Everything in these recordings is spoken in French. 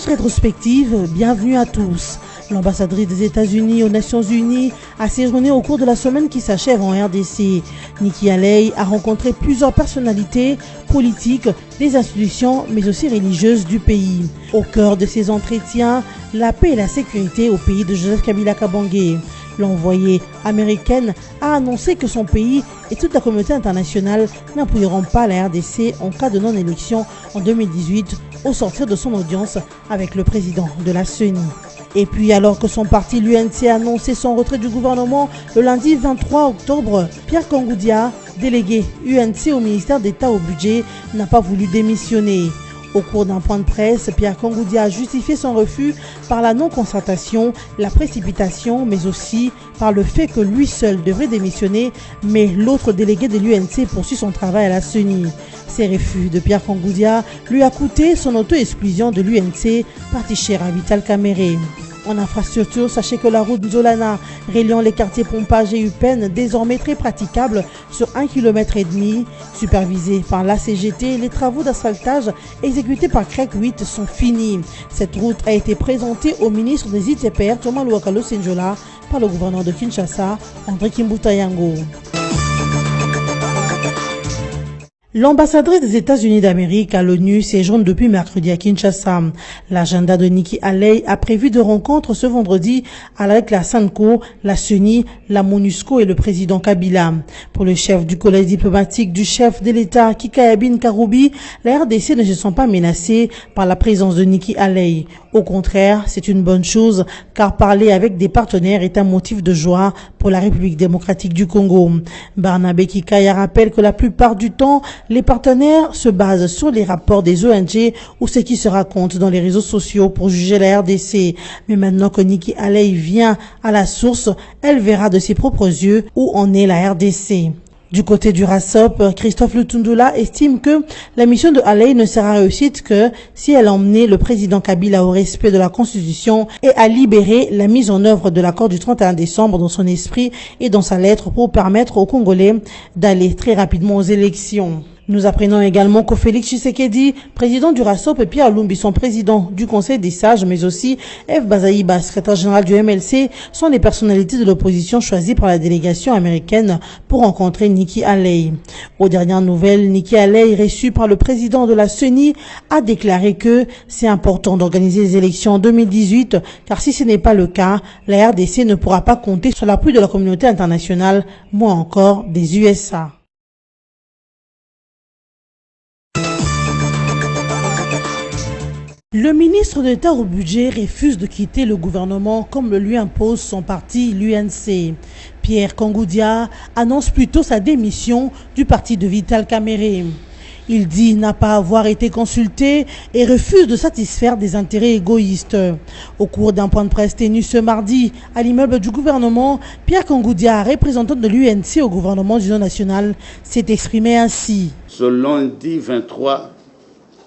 rétrospective, bienvenue à tous. L'ambassadrice des États-Unis aux Nations Unies a séjourné au cours de la semaine qui s'achève en RDC. Nikki Haley a rencontré plusieurs personnalités politiques, des institutions, mais aussi religieuses du pays. Au cœur de ces entretiens, la paix et la sécurité au pays de Joseph Kabila Kabange. L'envoyée américaine a annoncé que son pays et toute la communauté internationale n'appuieront pas la RDC en cas de non-élection en 2018 au sortir de son audience avec le président de la CENI. Et puis alors que son parti l'UNC a annoncé son retrait du gouvernement le lundi 23 octobre, Pierre Kongoudia, délégué UNC au ministère d'État au budget, n'a pas voulu démissionner. Au cours d'un point de presse, Pierre Kongoudia a justifié son refus par la non-concertation, la précipitation, mais aussi par le fait que lui seul devrait démissionner, mais l'autre délégué de l'UNC poursuit son travail à la CENI. Ces refus de Pierre Kongoudia lui a coûté son auto-exclusion de l'UNC, parti cher à Vital Kamerhe. En infrastructure, sachez que la route Nzolana, reliant les quartiers Pompage et Upen, désormais très praticable sur 1,5 km, supervisée par la CGT, les travaux d'asphaltage exécutés par CREC 8 sont finis. Cette route a été présentée au ministre des ITPR, Thomas Louakalo Senjola, par le gouverneur de Kinshasa, André Kimbuta Yango. L'ambassadrice des États-Unis d'Amérique à l'ONU séjourne depuis mercredi à Kinshasa. L'agenda de Nikki Haley a prévu de rencontres ce vendredi avec la SANCO, la CENI, la MONUSCO et le président Kabila. Pour le chef du collège diplomatique du chef de l'État, Kikayabin Karoubi, la RDC ne se sent pas menacée par la présence de Nikki Haley. Au contraire, c'est une bonne chose, car parler avec des partenaires est un motif de joie pour la République démocratique du Congo. Barnabé Kikaya rappelle que la plupart du temps, les partenaires se basent sur les rapports des ONG ou ce qui se raconte dans les réseaux sociaux pour juger la RDC. Mais maintenant que Nikki Haley vient à la source, elle verra de ses propres yeux où en est la RDC. Du côté du RASOP, Christophe Lutundula estime que la mission de Haley ne sera réussite que si elle emmenait le président Kabila au respect de la Constitution et à libérer la mise en œuvre de l'accord du 31 décembre dans son esprit et dans sa lettre pour permettre aux Congolais d'aller très rapidement aux élections. Nous apprenons également que Félix Tshisekedi, président du RASOP, et Pierre Lumbi, son président du Conseil des sages, mais aussi F. Bazaïba, secrétaire général du MLC, sont les personnalités de l'opposition choisies par la délégation américaine pour rencontrer Nikki Haley. Aux dernières nouvelles, Nikki Haley, reçue par le président de la CENI, a déclaré que c'est important d'organiser les élections en 2018, car si ce n'est pas le cas, la RDC ne pourra pas compter sur l'appui de la communauté internationale, moins encore des USA. Le ministre d'État au budget refuse de quitter le gouvernement comme le lui impose son parti, l'UNC. Pierre Kongoudia annonce plutôt sa démission du parti de Vital Kamerhe. Il dit n'a pas avoir été consulté et refuse de satisfaire des intérêts égoïstes. Au cours d'un point de presse tenu ce mardi à l'immeuble du gouvernement, Pierre Kongoudia, représentant de l'UNC au gouvernement d'union nationale, s'est exprimé ainsi. Ce lundi 23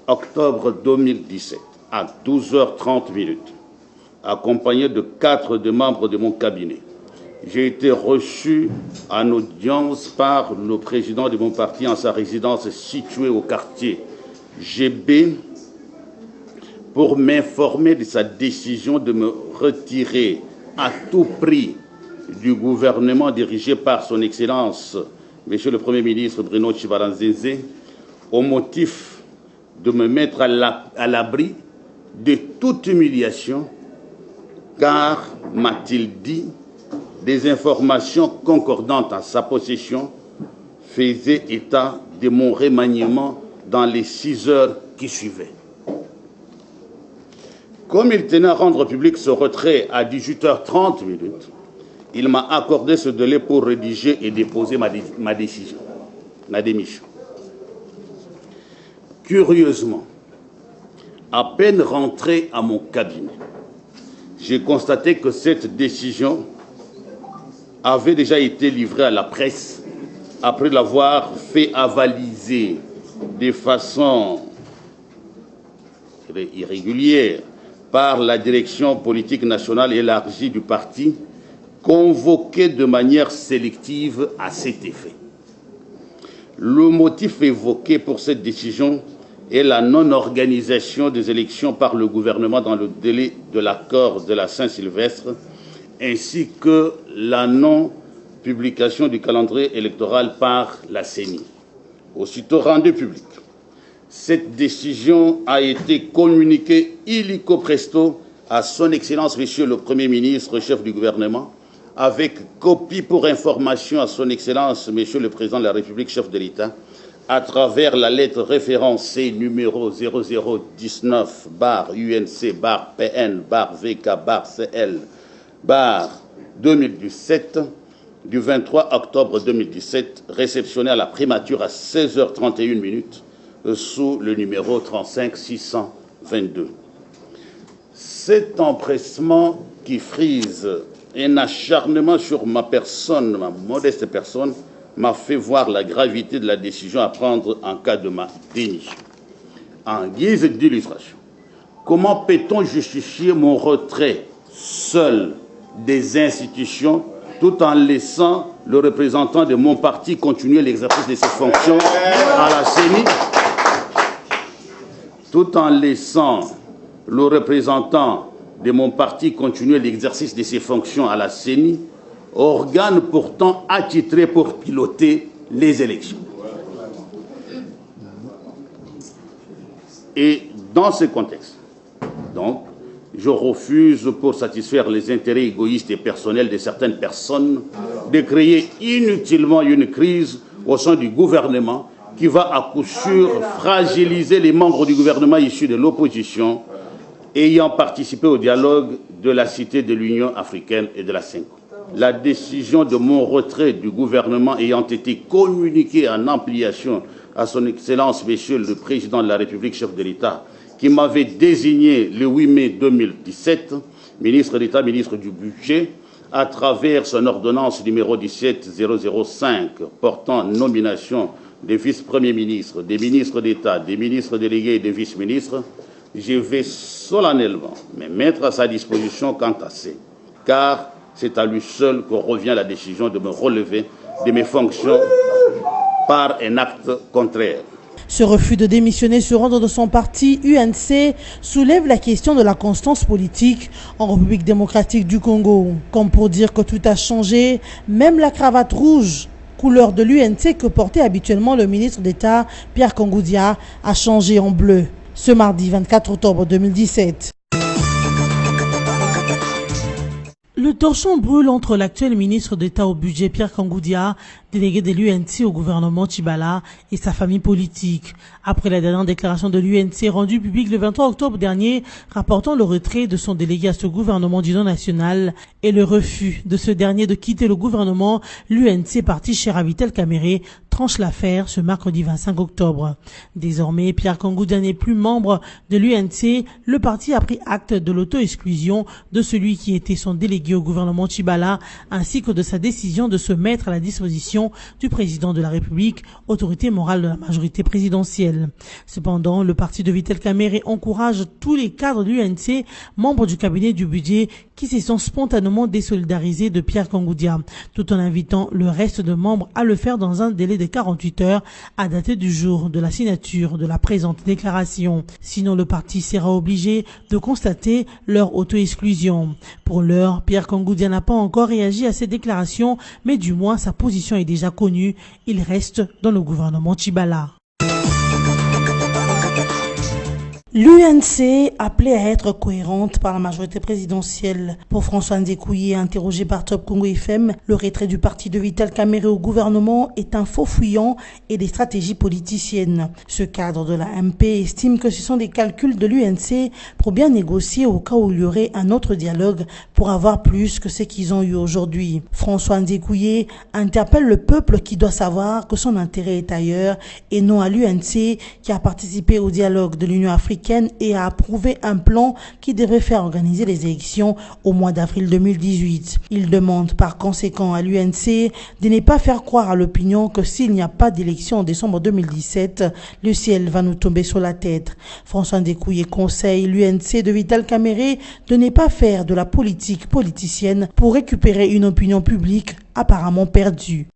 octobre 2017, à 12h30, accompagné de 4 des membres de mon cabinet. J'ai été reçu en audience par le président de mon parti en sa résidence située au quartier GB pour m'informer de sa décision de me retirer à tout prix du gouvernement dirigé par son Excellence, Monsieur le Premier ministre Bruno Chibaranzeze, au motif de me mettre à l'abri de toute humiliation, car, m'a-t-il dit, des informations concordantes à sa possession faisaient état de mon remaniement dans les 6 heures qui suivaient. Comme il tenait à rendre public ce retrait à 18h30, il m'a accordé ce délai pour rédiger et déposer ma décision, ma démission. Curieusement, à peine rentré à mon cabinet, j'ai constaté que cette décision avait déjà été livrée à la presse après l'avoir fait avaliser de façon irrégulière par la direction politique nationale élargie du parti, convoquée de manière sélective à cet effet. Le motif évoqué pour cette décision et la non-organisation des élections par le gouvernement dans le délai de l'accord de la Saint-Sylvestre, ainsi que la non-publication du calendrier électoral par la CENI. Aussitôt rendue publique, cette décision a été communiquée illico presto à son Excellence Monsieur le Premier ministre, chef du gouvernement, avec copie pour information à son Excellence Monsieur le Président de la République, chef de l'État, à travers la lettre référencée numéro 0019-UNC-VK-VC-CL-2017 du 23 octobre 2017, réceptionnée à la primature à 16h31 sous le numéro 35622. Cet empressement qui frise un acharnement sur ma personne, ma modeste personne, m'a fait voir la gravité de la décision à prendre en cas de ma démission. En guise d'illustration, comment peut-on justifier mon retrait seul des institutions tout en laissant le représentant de mon parti continuer l'exercice de ses fonctions à la CENI, tout en laissant le représentant de mon parti continuer l'exercice de ses fonctions à la CENI, organe pourtant attitré pour piloter les élections. Et dans ce contexte, donc, je refuse, pour satisfaire les intérêts égoïstes et personnels de certaines personnes, de créer inutilement une crise au sein du gouvernement qui va à coup sûr fragiliser les membres du gouvernement issus de l'opposition ayant participé au dialogue de la Cité de l'Union africaine et de la CENCO. La décision de mon retrait du gouvernement ayant été communiquée en ampliation à son Excellence, Monsieur le Président de la République, chef de l'État, qui m'avait désigné le 8 mai 2017, ministre d'État, ministre du Budget, à travers son ordonnance numéro 17005 portant nomination des vice-premiers ministres, des ministres d'État, des ministres délégués et des vice-ministres, je vais solennellement me mettre à sa disposition quant à ces, car c'est à lui seul que revient la décision de me relever de mes fonctions par un acte contraire. Ce refus de démissionner, se rendre de son parti UNC soulève la question de la constance politique en République démocratique du Congo. Comme pour dire que tout a changé, même la cravate rouge, couleur de l'UNC que portait habituellement le ministre d'État Pierre Kangoudia, a changé en bleu. Ce mardi 24 octobre 2017. Le torchon brûle entre l'actuel ministre d'État au budget Pierre Kangoudia, délégué de l'UNC au gouvernement Tchibala, et sa famille politique. Après la dernière déclaration de l'UNC rendue publique le 23 octobre dernier, rapportant le retrait de son délégué à ce gouvernement d'union nationale et le refus de ce dernier de quitter le gouvernement, l'UNC parti chez Vital Kamerhe tranche l'affaire ce mercredi 25 octobre. Désormais, Pierre Kangoudia n'est plus membre de l'UNC. Le parti a pris acte de l'auto-exclusion de celui qui était son délégué au gouvernement Tchibala, ainsi que de sa décision de se mettre à la disposition du président de la République, autorité morale de la majorité présidentielle. Cependant, le parti de Vital Kamerhe encourage tous les cadres de l'UNC, membres du cabinet du budget, qui se sont spontanément désolidarisés de Pierre Kangoudia, tout en invitant le reste de membres à le faire dans un délai de 48 heures à dater du jour de la signature de la présente déclaration. Sinon, le parti sera obligé de constater leur auto-exclusion. Pour l'heure, Pierre Kangoudia n'a pas encore réagi à ces déclarations, mais du moins sa position est déjà connue. Il reste dans le gouvernement Tchibala. L'UNC appelée à être cohérente par la majorité présidentielle. Pour François Ndékouye, interrogé par Top Congo FM, le retrait du parti de Vital Kamerhe au gouvernement est un faux fuyant et des stratégies politiciennes. Ce cadre de la MP estime que ce sont des calculs de l'UNC pour bien négocier au cas où il y aurait un autre dialogue pour avoir plus que ce qu'ils ont eu aujourd'hui. François Ndékouye interpelle le peuple qui doit savoir que son intérêt est ailleurs et non à l'UNC qui a participé au dialogue de l'Union africaine et a approuvé un plan qui devrait faire organiser les élections au mois d'avril 2018. Il demande par conséquent à l'UNC de ne pas faire croire à l'opinion que s'il n'y a pas d'élection en décembre 2017, le ciel va nous tomber sur la tête. François Ndékouye conseille l'UNC de Vital Kamerhe de ne pas faire de la politique politicienne pour récupérer une opinion publique apparemment perdue.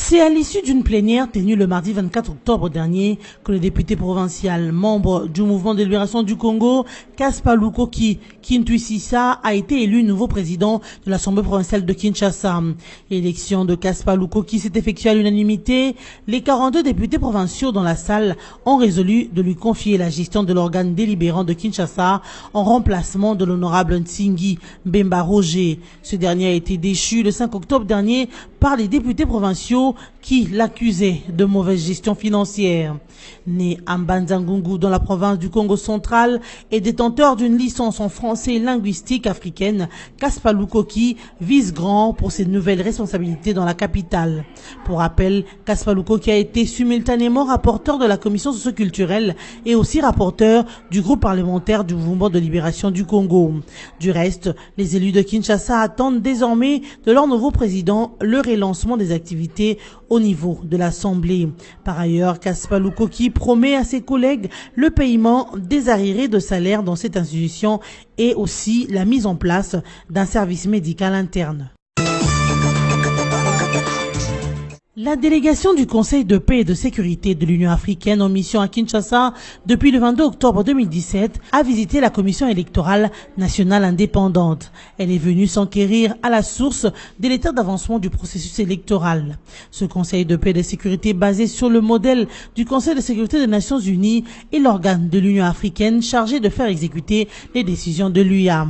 C'est à l'issue d'une plénière tenue le mardi 24 octobre dernier que le député provincial, membre du mouvement de libération du Congo, Kaspa Lukoki Kintuisisa, a été élu nouveau président de l'Assemblée provinciale de Kinshasa. L'élection de Kaspa Lukoki s'est effectuée à l'unanimité. Les 42 députés provinciaux dans la salle ont résolu de lui confier la gestion de l'organe délibérant de Kinshasa en remplacement de l'honorable Nsingi Bemba Roger. Ce dernier a été déchu le 5 octobre dernier par les députés provinciaux qui l'accusaient de mauvaise gestion financière. Né à Mbanza-Ngungu dans la province du Congo central et détenteur d'une licence en français et linguistique africaine, Kaspa Lukoki vise grand pour ses nouvelles responsabilités dans la capitale. Pour rappel, Kaspa Lukoki a été simultanément rapporteur de la commission socioculturelle et aussi rapporteur du groupe parlementaire du mouvement de libération du Congo. Du reste, les élus de Kinshasa attendent désormais de leur nouveau président le relancement des activités au niveau de l'Assemblée. Par ailleurs, Kaspa Lukoki promet à ses collègues le paiement des arriérés de salaire dans cette institution et aussi la mise en place d'un service médical interne. La délégation du Conseil de paix et de sécurité de l'Union africaine en mission à Kinshasa depuis le 22 octobre 2017 a visité la commission électorale nationale indépendante. Elle est venue s'enquérir à la source de l'état d'avancement du processus électoral. Ce Conseil de paix et de sécurité basé sur le modèle du Conseil de sécurité des Nations Unies est l'organe de l'Union africaine chargé de faire exécuter les décisions de l'UA.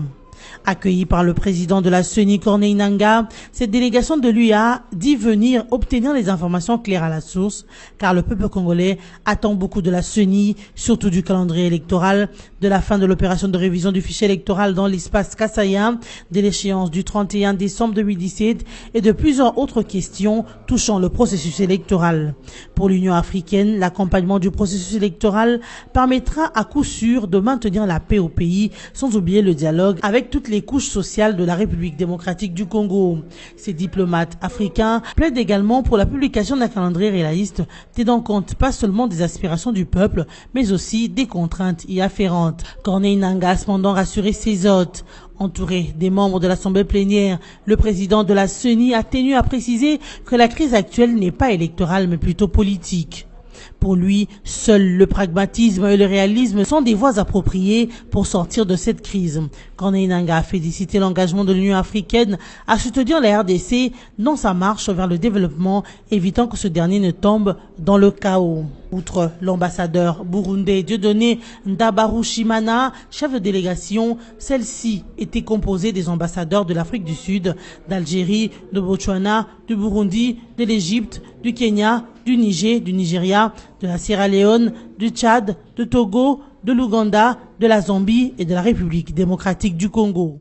Accueillie par le président de la CENI, Corneille Nangaa, cette délégation de l'UA dit venir obtenir des informations claires à la source, car le peuple congolais attend beaucoup de la CENI, surtout du calendrier électoral, de la fin de l'opération de révision du fichier électoral dans l'espace Kassaya, de l'échéance du 31 décembre 2017 et de plusieurs autres questions touchant le processus électoral. Pour l'Union africaine, l'accompagnement du processus électoral permettra à coup sûr de maintenir la paix au pays, sans oublier le dialogue avec toutes les couches sociales de la République démocratique du Congo. Ces diplomates africains plaident également pour la publication d'un calendrier réaliste tenant compte pas seulement des aspirations du peuple, mais aussi des contraintes y afférentes. Corneille Nangaa a cependant rassuré ses hôtes. Entouré des membres de l'Assemblée plénière, le président de la CENI a tenu à préciser que la crise actuelle n'est pas électorale mais plutôt politique. Pour lui, seul le pragmatisme et le réalisme sont des voies appropriées pour sortir de cette crise. Corneille Nangaa a félicité l'engagement de l'Union africaine à soutenir la RDC dans sa marche vers le développement, évitant que ce dernier ne tombe dans le chaos. Outre l'ambassadeur burundais Dieudonné Ndabarushimana, chef de délégation, celle-ci était composée des ambassadeurs de l'Afrique du Sud, d'Algérie, de Botswana, du Burundi, de l'Égypte, du Kenya, du Niger, du Nigeria, de la Sierra Leone, du Tchad, de Togo, de l'Ouganda, de la Zambie et de la République démocratique du Congo.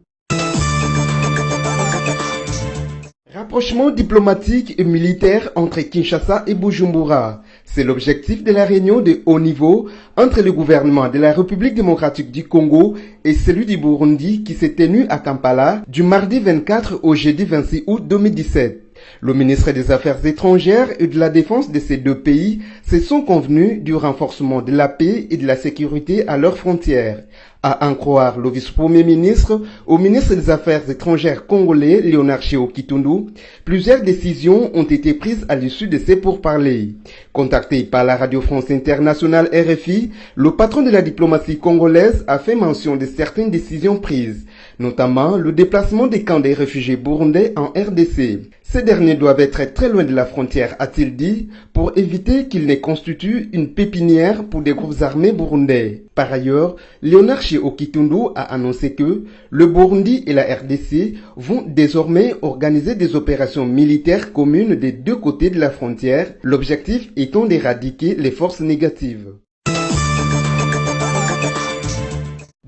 Rapprochement diplomatique et militaire entre Kinshasa et Bujumbura. C'est l'objectif de la réunion de haut niveau entre le gouvernement de la République démocratique du Congo et celui du Burundi qui s'est tenu à Kampala du mardi 24 au jeudi 26 août 2017. Le ministre des Affaires étrangères et de la Défense de ces deux pays se sont convenus du renforcement de la paix et de la sécurité à leurs frontières. À en croire le vice-premier ministre, au ministre des Affaires étrangères congolais Léonard Chéo Kitundu, plusieurs décisions ont été prises à l'issue de ces pourparlers. Contacté par la Radio France Internationale RFI, le patron de la diplomatie congolaise a fait mention de certaines décisions prises, notamment le déplacement des camps des réfugiés burundais en RDC. Ces derniers doivent être très loin de la frontière, a-t-il dit, pour éviter qu'ils ne constituent une pépinière pour des groupes armés burundais. Par ailleurs, Léonard Chéo Kitundu a annoncé que le Burundi et la RDC vont désormais organiser des opérations militaires communes des deux côtés de la frontière, l'objectif étant d'éradiquer les forces négatives.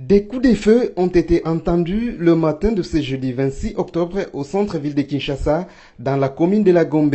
Des coups de feu ont été entendus le matin de ce jeudi 26 octobre au centre-ville de Kinshasa, dans la commune de la Gombe.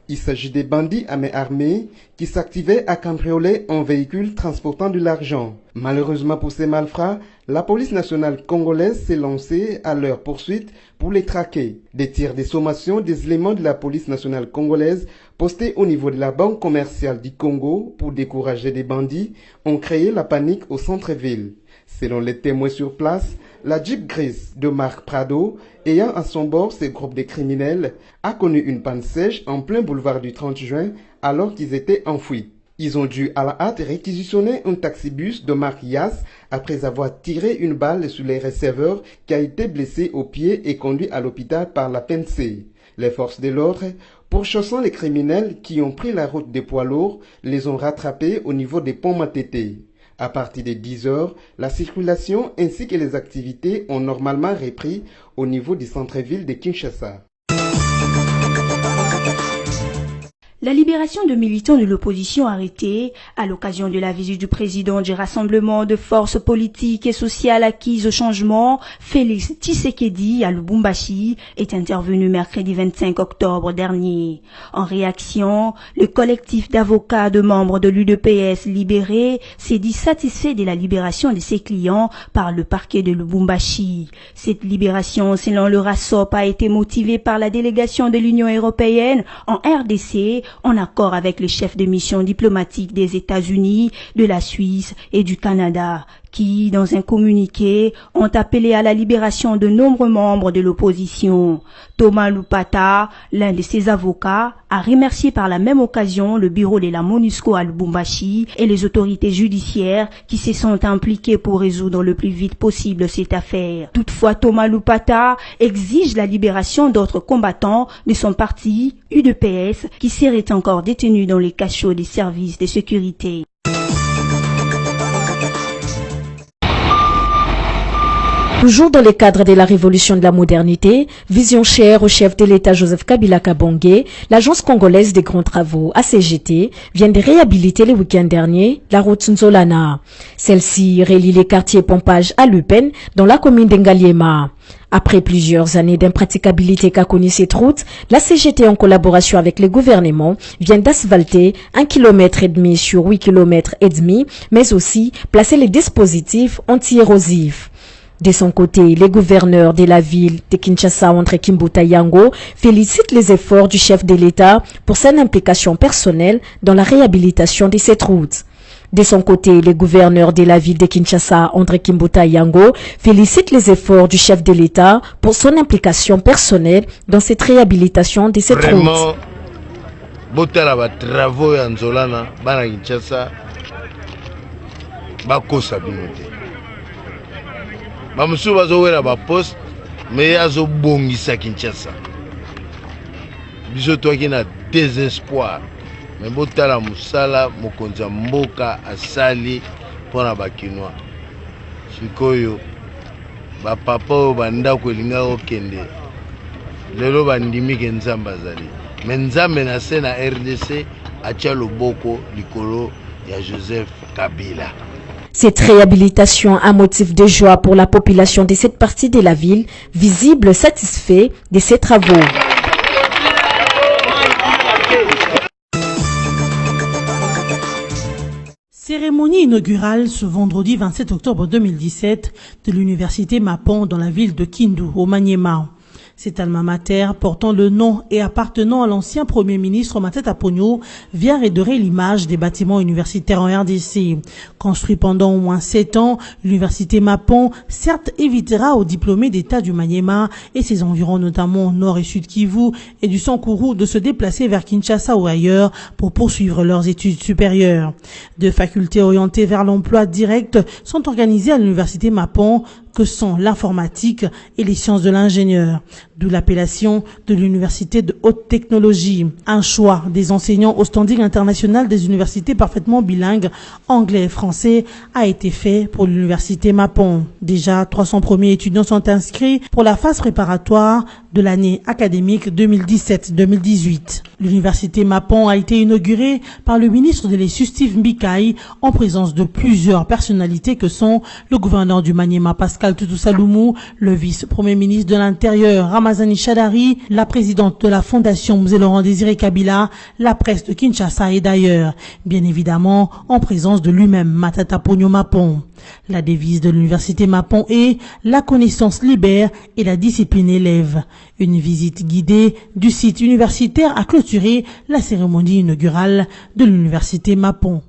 Il s'agit des bandits à main armée qui s'activaient à cambrioler un véhicule transportant de l'argent. Malheureusement pour ces malfrats, la police nationale congolaise s'est lancée à leur poursuite pour les traquer. Des tirs de sommation des éléments de la police nationale congolaise postés au niveau de la banque commerciale du Congo pour décourager des bandits ont créé la panique au centre-ville. Selon les témoins sur place, la Jeep grise de marque Prado, ayant à son bord ces groupes de criminels, a connu une panne sèche en plein boulevard du 30 juin alors qu'ils étaient enfouis. Ils ont dû à la hâte réquisitionner un taxibus de marque Yas après avoir tiré une balle sur les receveurs qui a été blessé au pied et conduit à l'hôpital par la PNC. Les forces de l'ordre, pourchassant les criminels qui ont pris la route des poids lourds, les ont rattrapés au niveau des ponts Matete. À partir de 10 heures, la circulation ainsi que les activités ont normalement repris au niveau du centre-ville de Kinshasa. La libération de militants de l'opposition arrêtés à l'occasion de la visite du président du rassemblement de forces politiques et sociales acquises au changement, Félix Tshisekedi à Lubumbashi, est intervenu mercredi 25 octobre dernier. En réaction, le collectif d'avocats de membres de l'UDPS libérés s'est dit satisfait de la libération de ses clients par le parquet de Lubumbashi. Cette libération, selon le RASOP, a été motivée par la délégation de l'Union européenne en RDC, en accord avec les chefs de mission diplomatique des États-Unis, de la Suisse et du Canada, qui, dans un communiqué, ont appelé à la libération de nombreux membres de l'opposition. Thomas Lupata, l'un de ses avocats, a remercié par la même occasion le bureau de la MONUSCO à Lubumbashi et les autorités judiciaires qui se sont impliquées pour résoudre le plus vite possible cette affaire. Toutefois, Thomas Lupata exige la libération d'autres combattants de son parti, UDPS, qui seraient encore détenus dans les cachots des services de sécurité. Toujours dans le cadre de la révolution de la modernité, vision chère au chef de l'État Joseph Kabila Kabange, l'agence congolaise des grands travaux, ACGT, vient de réhabiliter le week-end dernier la route Nzolana. Celle-ci relie les quartiers Pompage à Lupen dans la commune d'Engaliema. Après plusieurs années d'impraticabilité qu'a connue cette route, la CGT en collaboration avec le gouvernement vient d'asphalter 1,5 km sur 8,5 km, mais aussi placer les dispositifs anti-érosifs. De son côté, les gouverneurs de la ville de Kinshasa, André Kimbuta Yango, félicitent les efforts du chef de l'État pour son implication personnelle dans la réhabilitation de cette route. De son côté, les gouverneurs de la ville de Kinshasa, André Kimbuta Yango, félicitent les efforts du chef de l'État pour son implication personnelle dans cette réhabilitation de cette route. Botala ba travaux ya Nzolana bana Kinshasa bakosa binote. Bamusu bazowela ba poste mais azo bongisa Kinshasa. Biso toaki na désespoir. Mais botala musala mokonza mboka asali pona bakinoa. Sikoyo ba papa bandako elinga okende. Lelo bandimi ke nzamba zali. Mais nzambe na se na RDC atia loboko likolo ya Joseph Kabila. Cette réhabilitation a un motif de joie pour la population de cette partie de la ville, visible satisfait de ces travaux. Cérémonie inaugurale ce vendredi 27 octobre 2017 de l'université Mapon dans la ville de Kindu, au Maniema. Cet alma mater, portant le nom et appartenant à l'ancien premier ministre Matata Ponyo, vient redorer l'image des bâtiments universitaires en RDC. Construit pendant au moins 7 ans, l'université Mapon, certes, évitera aux diplômés d'État du Maniema et ses environs, notamment Nord et Sud Kivu et du Sankuru, de se déplacer vers Kinshasa ou ailleurs pour poursuivre leurs études supérieures. Deux facultés orientées vers l'emploi direct sont organisées à l'université Mapon, que sont l'informatique et les sciences de l'ingénieur, d'où l'appellation de l'université de haute technologie. Un choix des enseignants au standing international des universités parfaitement bilingues, anglais et français, a été fait pour l'université Mapon. Déjà, 300 premiers étudiants sont inscrits pour la phase préparatoire de l'année académique 2017-2018. L'université Mapon a été inaugurée par le ministre de l'ESU Steve Mbikai en présence de plusieurs personnalités que sont le gouverneur du Maniema Pascal Tutu Salumou, le vice-premier ministre de l'Intérieur Ramazani Chadari, la présidente de la fondation Mzee Laurent Désiré Kabila, la presse de Kinshasa et d'ailleurs, bien évidemment en présence de lui-même Matata Ponyo Mapon. La devise de l'université Mapon est « La connaissance libère et la discipline élève ». Une visite guidée du site universitaire a clôturé la cérémonie inaugurale de l'université Mapon.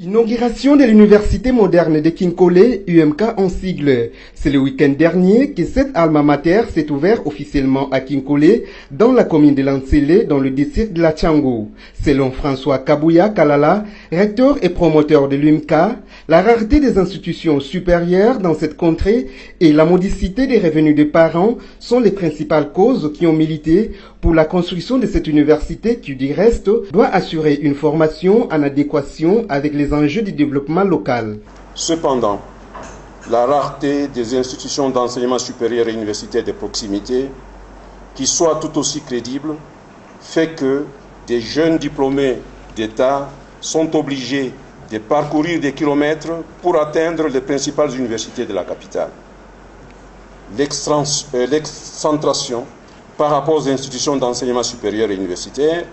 Inauguration de l'université moderne de Kinkole, UMK en sigle. C'est le week-end dernier que cette alma mater s'est ouverte officiellement à Kinkole, dans la commune de Lansele, dans le district de la Tchango. Selon François Kabouya Kalala, recteur et promoteur de l'UMK, la rareté des institutions supérieures dans cette contrée et la modicité des revenus des parents sont les principales causes qui ont milité pour la construction de cette université qui, du reste, doit assurer une formation en adéquation avec les enjeux du développement local. Cependant, la rareté des institutions d'enseignement supérieur et universitaire de proximité, qui soient tout aussi crédibles, fait que des jeunes diplômés d'État sont obligés de parcourir des kilomètres pour atteindre les principales universités de la capitale. L'excentration par rapport aux institutions d'enseignement supérieur et universitaire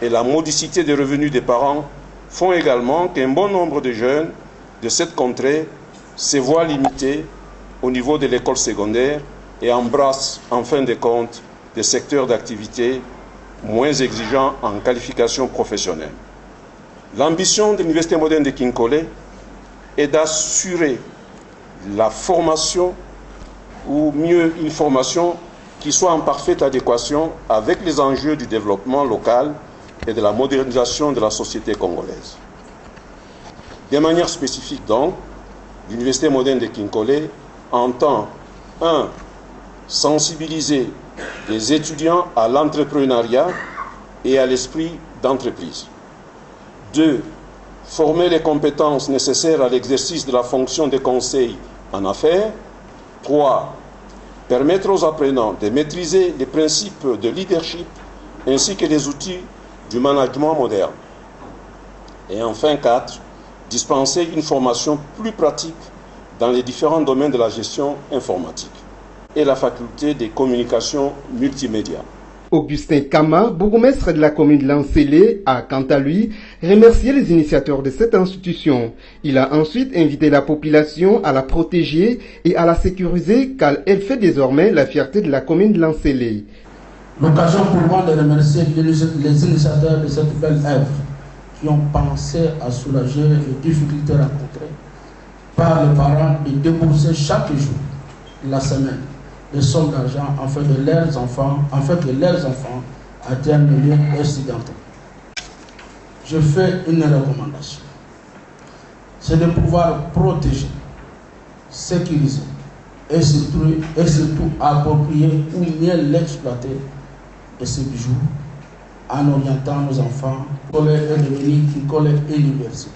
et la modicité des revenus des parents font également qu'un bon nombre de jeunes de cette contrée se voient limités au niveau de l'école secondaire et embrassent en fin de compte des secteurs d'activité moins exigeants en qualification professionnelle. L'ambition de l'Université moderne de Kinkole est d'assurer la formation, ou mieux une formation qui soit en parfaite adéquation avec les enjeux du développement local et de la modernisation de la société congolaise. De manière spécifique donc, l'Université moderne de Kinkole entend 1. Sensibiliser les étudiants à l'entrepreneuriat et à l'esprit d'entreprise. 2. Former les compétences nécessaires à l'exercice de la fonction de conseil en affaires. 3. Permettre aux apprenants de maîtriser les principes de leadership ainsi que les outils du management moderne. Et enfin 4. Dispenser une formation plus pratique dans les différents domaines de la gestion informatique et la faculté des communications multimédia. Augustin Kama, bourgmestre de la commune de Lansele, a quant à lui remercié les initiateurs de cette institution. Il a ensuite invité la population à la protéger et à la sécuriser car elle fait désormais la fierté de la commune de Lansele. L'occasion pour moi de remercier les initiateurs de cette belle œuvre qui ont pensé à soulager les difficultés rencontrées par les parents et débourser chaque jour de la semaine des sommes d'argent afin que leurs enfants atteignent le lieu accidentel. Je fais une recommandation. C'est de pouvoir protéger, sécuriser et surtout approprier ou mieux l'exploiter de ces bijoux en orientant nos enfants pour les devenir Kinkole et l'université.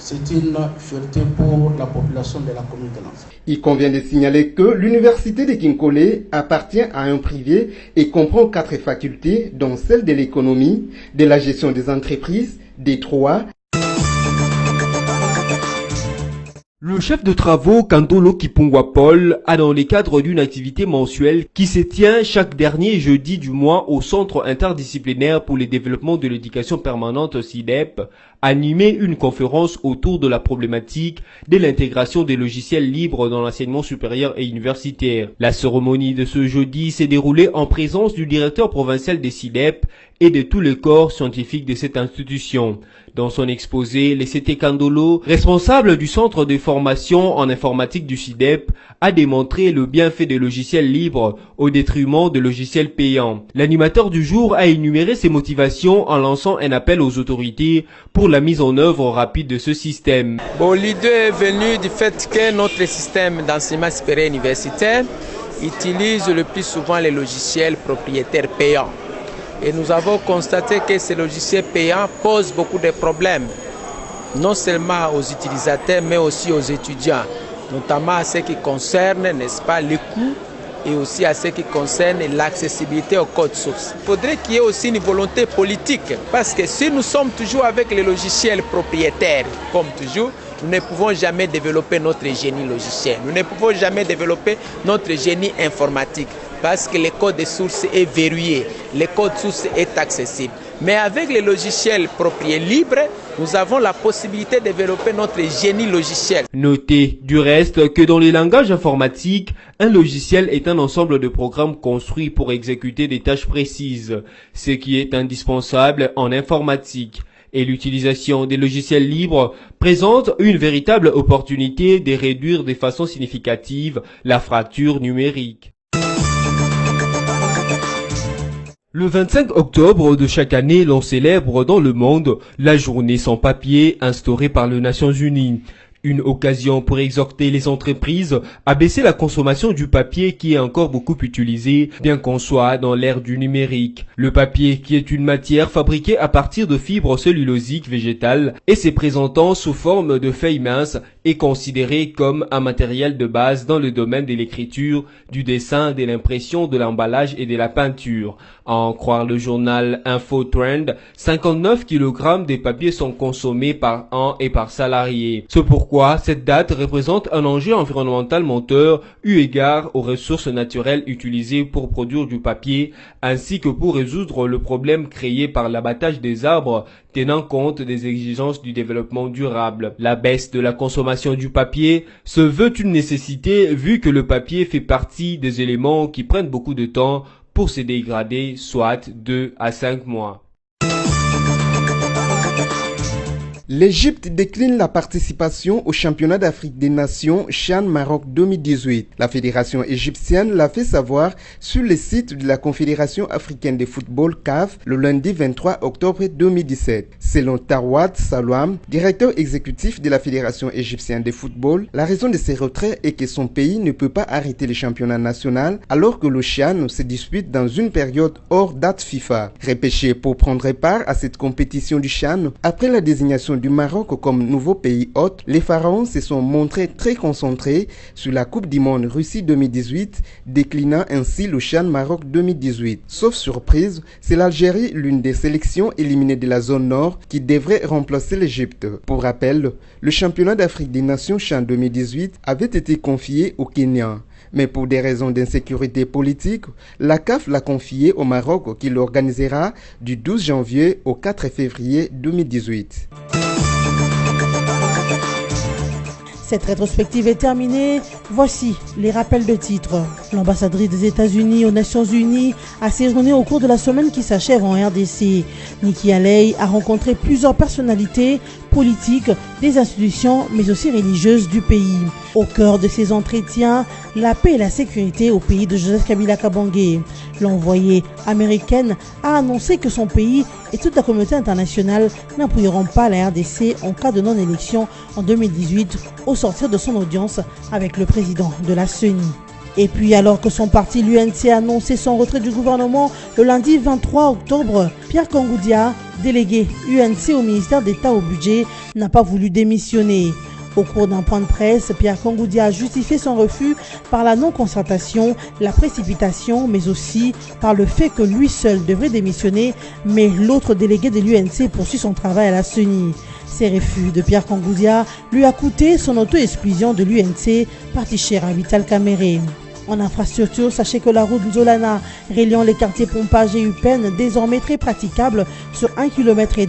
C'est une fierté pour la population de la commune de Lansele. Il convient de signaler que l'université de Kinkole appartient à un privé et comprend 4 facultés, dont celle de l'économie, de la gestion des entreprises, des droits. Le chef de travaux Kandolo Kipungwa Paul a dans le cadre d'une activité mensuelle qui se tient chaque dernier jeudi du mois au Centre interdisciplinaire pour le développement de l'éducation permanente CIDEP animé une conférence autour de la problématique de l'intégration des logiciels libres dans l'enseignement supérieur et universitaire. La cérémonie de ce jeudi s'est déroulée en présence du directeur provincial des CIDEP et de tous les corps scientifiques de cette institution. Dans son exposé, le CT Kandolo, responsable du centre de formation en informatique du CIDEP, a démontré le bienfait des logiciels libres au détriment des logiciels payants. L'animateur du jour a énuméré ses motivations en lançant un appel aux autorités pour la mise en œuvre rapide de ce système. Bon, l'idée est venue du fait que notre système d'enseignement supérieur universitaire utilise le plus souvent les logiciels propriétaires payants. Et nous avons constaté que ces logiciels payants posent beaucoup de problèmes, non seulement aux utilisateurs, mais aussi aux étudiants, notamment à ce qui concerne, n'est-ce pas, les coûts et aussi à ce qui concerne l'accessibilité au code source. Il faudrait qu'il y ait aussi une volonté politique, parce que si nous sommes toujours avec les logiciels propriétaires, comme toujours, nous ne pouvons jamais développer notre génie logiciel, nous ne pouvons jamais développer notre génie informatique, parce que le code source est verrouillé, le code source est accessible. Mais avec les logiciels propriétaires libres, nous avons la possibilité de développer notre génie logiciel. Notez du reste que dans les langages informatiques, un logiciel est un ensemble de programmes construits pour exécuter des tâches précises, ce qui est indispensable en informatique. et l'utilisation des logiciels libres présente une véritable opportunité de réduire de façon significative la fracture numérique. Le 25 octobre de chaque année, l'on célèbre dans le monde la journée sans papier instaurée par les Nations Unies. Une occasion pour exhorter les entreprises à baisser la consommation du papier qui est encore beaucoup utilisé, bien qu'on soit dans l'ère du numérique. Le papier, qui est une matière fabriquée à partir de fibres cellulosiques végétales et se présentant sous forme de feuilles minces, est considéré comme un matériel de base dans le domaine de l'écriture, du dessin, de l'impression, de l'emballage et de la peinture. À en croire le journal InfoTrend, 59 kg de papier sont consommés par an et par salarié. C'est pourquoi cette date représente un enjeu environnemental moteur eu égard aux ressources naturelles utilisées pour produire du papier, ainsi que pour résoudre le problème créé par l'abattage des arbres, tenant compte des exigences du développement durable. La baisse de la consommation du papier se veut une nécessité vu que le papier fait partie des éléments qui prennent beaucoup de temps pour se dégrader, soit 2 à 5 mois. L'Égypte décline la participation au championnat d'Afrique des Nations CHAN Maroc 2018. La fédération égyptienne l'a fait savoir sur le site de la Confédération africaine de football CAF le lundi 23 octobre 2017. Selon Tarwat Salouam, directeur exécutif de la Fédération égyptienne de football, la raison de ces retraits est que son pays ne peut pas arrêter le championnat national alors que le CHAN se dispute dans une période hors date FIFA. Repêché pour prendre part à cette compétition du CHAN, après la désignation du Maroc comme nouveau pays hôte, les pharaons se sont montrés très concentrés sur la Coupe du Monde Russie 2018, déclinant ainsi le CHAN Maroc 2018. Sauf surprise, c'est l'Algérie, l'une des sélections éliminées de la zone nord, qui devrait remplacer l'Égypte. Pour rappel, le championnat d'Afrique des Nations CHAN 2018 avait été confié au Kenya. Mais pour des raisons d'insécurité politique, la CAF l'a confié au Maroc qui l'organisera du 12 janvier au 4 février 2018. Cette rétrospective est terminée. Voici les rappels de titres. L'ambassadrice des États-Unis aux Nations Unies a séjourné au cours de la semaine qui s'achève en RDC. Nikki Haley a rencontré plusieurs personnalités politiques, des institutions, mais aussi religieuses du pays. Au cœur de ces entretiens, la paix et la sécurité au pays de Joseph Kabila Kabange. L'envoyée américaine a annoncé que son pays et toute la communauté internationale n'appuieront pas la RDC en cas de non-élection en 2018 au sortir de son audience avec le président de la CENI. Et puis alors que son parti l'UNC a annoncé son retrait du gouvernement le lundi 23 octobre, Pierre Kangoudia, délégué UNC au ministère d'État au budget, n'a pas voulu démissionner. Au cours d'un point de presse, Pierre Kangoudia a justifié son refus par la non-concertation, la précipitation, mais aussi par le fait que lui seul devrait démissionner, mais l'autre délégué de l'UNC poursuit son travail à la CENI. Ces refus de Pierre Kangoudia lui a coûté son auto-exclusion de l'UNC, parti cher à Vital Kamere. En infrastructure, sachez que la route Nzolana, reliant les quartiers Pompage et Upen, désormais très praticable sur 1,5 km,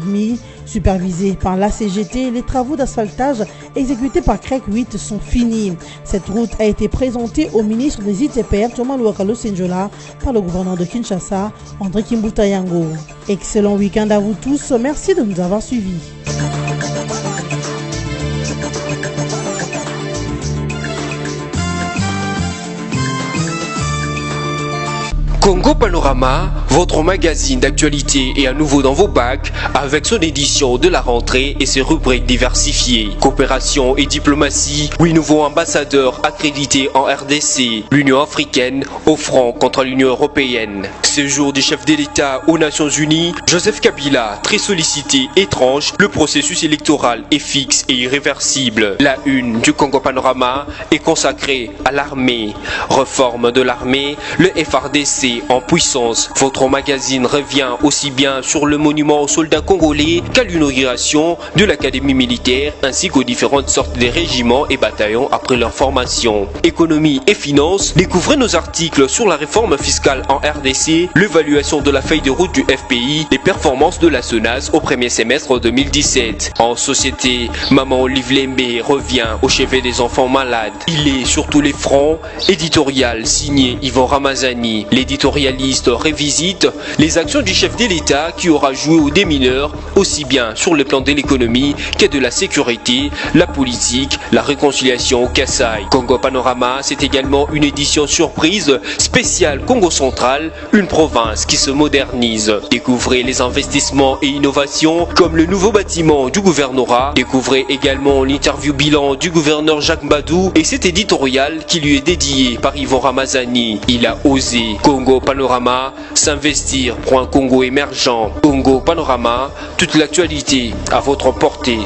supervisée par l'ACGT, les travaux d'asphaltage exécutés par Crec 8 sont finis. Cette route a été présentée au ministre des ITPR, Thomas Luakalo Senjola, par le gouverneur de Kinshasa, André Kimbuta Yango. Excellent week-end à vous tous, merci de nous avoir suivis. Congo Panorama, votre magazine d'actualité est à nouveau dans vos bacs avec son édition de la rentrée et ses rubriques diversifiées. Coopération et diplomatie, 8 nouveaux ambassadeurs accrédités en RDC, l'Union africaine au front contre l'Union européenne. Séjour du chef de l'État aux Nations Unies, Joseph Kabila, très sollicité, étrange, le processus électoral est fixe et irréversible. La une du Congo Panorama est consacrée à l'armée. Réforme de l'armée, le FRDC en puissance. Votre magazine revient aussi bien sur le monument aux soldats congolais qu'à l'inauguration de l'académie militaire ainsi qu'aux différentes sortes de régiments et bataillons après leur formation. Économie et finances, découvrez nos articles sur la réforme fiscale en RDC, l'évaluation de la feuille de route du FPI, les performances de la SONAS au premier semestre 2017. En société, Maman Olive Lembe revient au chevet des enfants malades. Il est sur tous les fronts. Éditorial signé Yvon Ramazani. L'éditorialiste révisite ensuite les actions du chef de l'État qui aura joué au démineur, aussi bien sur le plan de l'économie que de la sécurité, la politique, la réconciliation au Kasaï. Congo Panorama, c'est également une édition surprise spéciale Congo Central, une province qui se modernise. Découvrez les investissements et innovations comme le nouveau bâtiment du gouvernorat. Découvrez également l'interview bilan du gouverneur Jacques Mbadou et cet éditorial qui lui est dédié par Yvon Ramazani. Il a osé. Congo Panorama, s'investir pour un Congo émergent. Congo Panorama, toute l'actualité à votre portée.